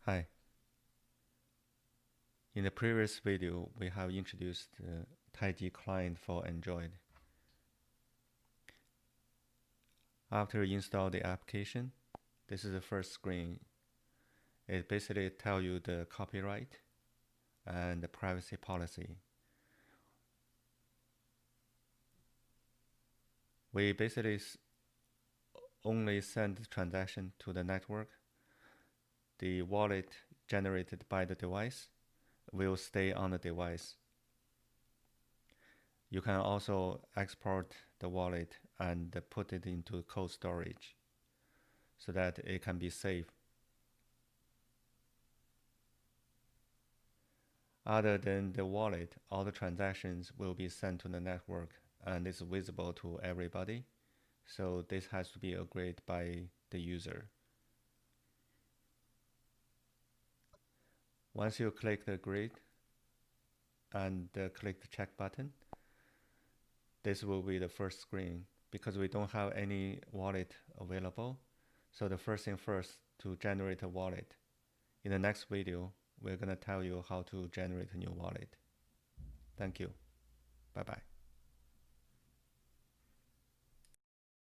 Hi. In the previous video, we have introduced Taiji client for Android. After you install the application, this is the first screen. It basically tells you the copyright and the privacy policy. We basically only send the transaction to the network. The wallet generated by the device will stay on the device. You can also export the wallet and put it into cold storage so that it can be safe. Other than the wallet, all the transactions will be sent to the network and it's visible to everybody. So this has to be agreed by the user. Once you click the agree and click the check button, this will be the first screen because we don't have any wallet available. So the first thing first, to generate a wallet. In the next video, we're going to tell you how to generate a new wallet. Thank you. Bye-bye.